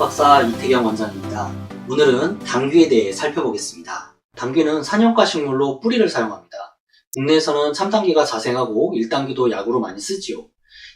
한약박사 이태경 원장입니다. 오늘은 당귀에 대해 살펴보겠습니다. 당귀는 산연과 식물로 뿌리를 사용합니다. 국내에서는 참당귀가 자생하고 일당귀도 약으로 많이 쓰지요.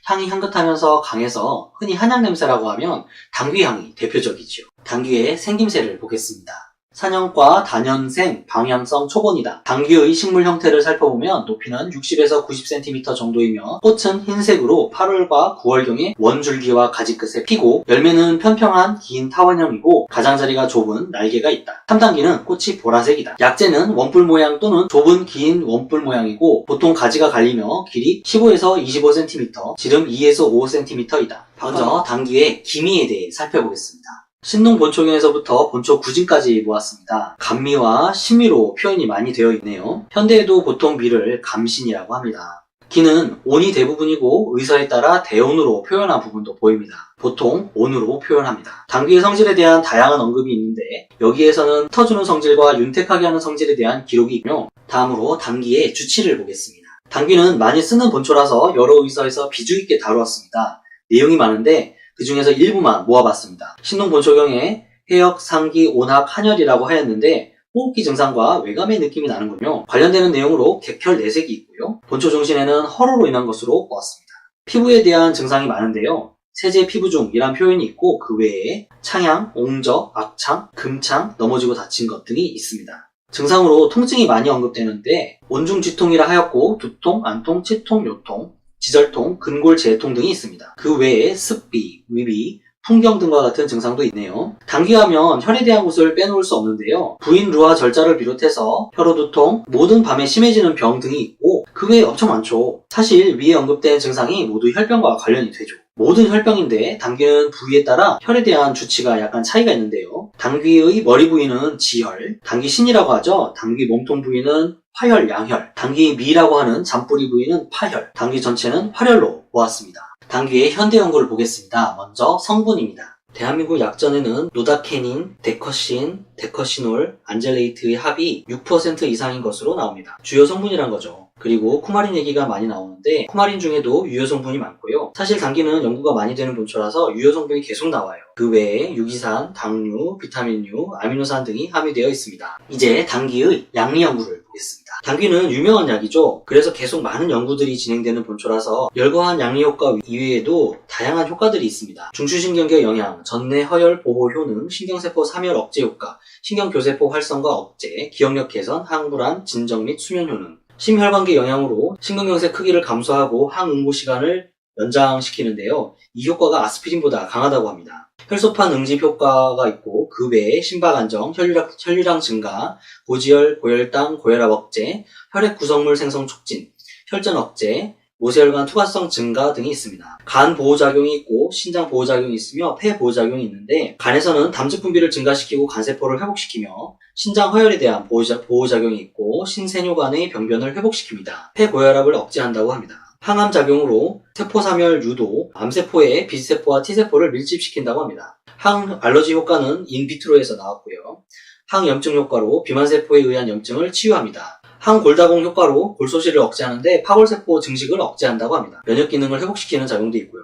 향이 향긋하면서 강해서 흔히 한약 냄새라고 하면 당귀향이 대표적이지요. 당귀의 생김새를 보겠습니다. 산연과 단연생, 방향성 초본이다. 당귀의 식물 형태를 살펴보면 높이는 60에서 90cm 정도이며 꽃은 흰색으로 8월과 9월경에 원줄기와 가지 끝에 피고 열매는 편평한 긴 타원형이고 가장자리가 좁은 날개가 있다. 참당귀는 꽃이 보라색이다. 약재는 원뿔 모양 또는 좁은 긴 원뿔 모양이고 보통 가지가 갈리며 길이 15에서 25cm, 지름 2에서 5cm이다. 먼저 당귀의 기미에 대해 살펴보겠습니다. 신농 본초경에서부터 본초 구진까지 모았습니다. 감미와 신미로 표현이 많이 되어 있네요. 현대에도 보통 미를 감신이라고 합니다. 기는 온이 대부분이고 의서에 따라 대온으로 표현한 부분도 보입니다. 보통 온으로 표현합니다. 당귀의 성질에 대한 다양한 언급이 있는데 여기에서는 흩어주는 성질과 윤택하게 하는 성질에 대한 기록이 있며 다음으로 당귀의 주치를 보겠습니다. 당귀는 많이 쓰는 본초라서 여러 의서에서 비중 있게 다루었습니다. 내용이 많은데 그 중에서 일부만 모아봤습니다. 신농 본초경에 해역, 상기, 온학, 한열이라고 하였는데 호흡기 증상과 외감의 느낌이 나는군요. 관련되는 내용으로 객혈 내색이 있고요. 본초 중심에는 허로로 인한 것으로 보았습니다. 피부에 대한 증상이 많은데요. 세제 피부중이란 표현이 있고 그 외에 창양, 옹적, 악창, 금창, 넘어지고 다친 것 등이 있습니다. 증상으로 통증이 많이 언급되는데 온중쥐통이라 하였고 두통, 안통, 치통, 요통, 지절통, 근골 재통 등이 있습니다. 그 외에 습비, 위비, 풍경 등과 같은 증상도 있네요. 당귀하면 혈에 대한 것을 빼놓을 수 없는데요. 부인루와 절자를 비롯해서 혈호두통, 모든 밤에 심해지는 병 등이 있고 그 외에 엄청 많죠. 사실 위에 언급된 증상이 모두 혈병과 관련이 되죠. 모든 혈병인데 당귀는 부위에 따라 혈에 대한 주치가 약간 차이가 있는데요. 당귀의 머리 부위는 지혈, 당귀신이라고 하죠. 당귀 몸통 부위는 화혈, 양혈, 당귀 미라고 하는 잔뿌리 부위는 파혈, 당귀 전체는 활혈로 보았습니다. 당귀의 현대 연구를 보겠습니다. 먼저 성분입니다. 대한민국 약전에는 노다케닌, 데커신, 데커시놀, 안젤레이트의 합이 6% 이상인 것으로 나옵니다. 주요 성분이란 거죠. 그리고 쿠마린 얘기가 많이 나오는데 쿠마린 중에도 유효 성분이 많고요. 사실 당귀는 연구가 많이 되는 본초라서 유효 성분이 계속 나와요. 그 외에 유기산, 당류, 비타민류, 아미노산 등이 함유되어 있습니다. 이제 당귀의 양리 연구를 보겠습니다. 당귀는 유명한 약이죠. 그래서 계속 많은 연구들이 진행되는 본초라서 열거한 양리 효과 이외에도 다양한 효과들이 있습니다. 중추신경계 영양, 전내 허혈 보호 효능, 신경세포 삼혈 억제 효과, 신경교세포 활성과 억제, 기억력 개선, 항불안, 진정 및 수면 효능, 심혈관계 영향으로 심근경색 크기를 감소하고 항응고 시간을 연장시키는데요. 이 효과가 아스피린보다 강하다고 합니다. 혈소판 응집 효과가 있고 그 외에 심박 안정, 혈류량 증가, 고지혈, 고혈당, 고혈압 억제, 혈액 구성물 생성 촉진, 혈전 억제, 모세혈관 투과성 증가 등이 있습니다. 간 보호작용이 있고 신장 보호작용이 있으며 폐 보호작용이 있는데 간에서는 담즙 분비를 증가시키고 간세포를 회복시키며 신장 허혈에 대한 보호작용이 있고 신세뇨간의 병변을 회복시킵니다. 폐 고혈압을 억제한다고 합니다. 항암 작용으로 세포사멸 유도, 암세포의 B세포와 T세포를 밀집시킨다고 합니다. 항알러지 효과는 인비트로에서 나왔고요. 항염증 효과로 비만세포에 의한 염증을 치유합니다. 항골다공 효과로 골소실을 억제하는데 파골세포 증식을 억제한다고 합니다. 면역 기능을 회복시키는 작용도 있고요.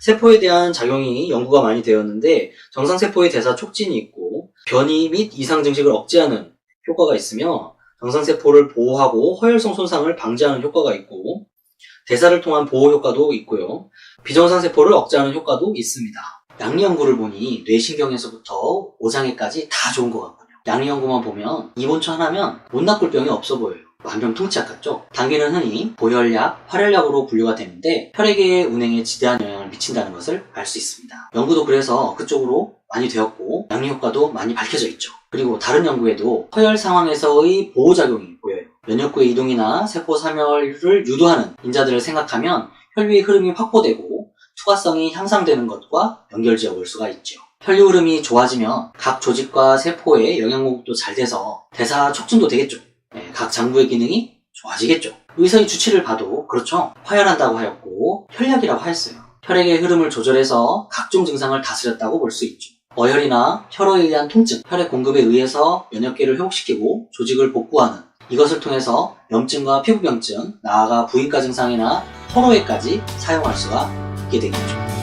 세포에 대한 작용이 연구가 많이 되었는데 정상세포의 대사 촉진이 있고 변이 및 이상 증식을 억제하는 효과가 있으며 정상세포를 보호하고 허혈성 손상을 방지하는 효과가 있고 대사를 통한 보호 효과도 있고요. 비정상세포를 억제하는 효과도 있습니다. 양리 연구를 보니 뇌신경에서부터 오장애까지 다 좋은 것 같군요. 양리 연구만 보면 이 본초 하나면 못 낚을 병이 없어 보여요. 만병통치약 같죠? 당귀는 흔히 보혈약, 활혈약으로 분류가 되는데 혈액의 운행에 지대한 영향을 미친다는 것을 알 수 있습니다. 연구도 그래서 그쪽으로 많이 되었고 양리 효과도 많이 밝혀져 있죠. 그리고 다른 연구에도 허혈 상황에서의 보호작용이 보여요. 면역구의 이동이나 세포 사멸을 유도하는 인자들을 생각하면 혈류의 흐름이 확보되고 투과성이 향상되는 것과 연결지어 볼 수가 있죠. 혈류 흐름이 좋아지면 각 조직과 세포의 영양 공급도 잘 돼서 대사 촉진도 되겠죠. 각 장부의 기능이 좋아지겠죠. 의사의 주치를 봐도 그렇죠. 화혈한다고 하였고 혈약이라고 하였어요. 혈액의 흐름을 조절해서 각종 증상을 다스렸다고 볼 수 있죠. 어혈이나 혈호에 의한 통증, 혈액 공급에 의해서 면역계를 회복시키고 조직을 복구하는 이것을 통해서 염증과 피부병증, 나아가 부인과 증상이나 허로에까지 사용할 수가 있게 되겠죠.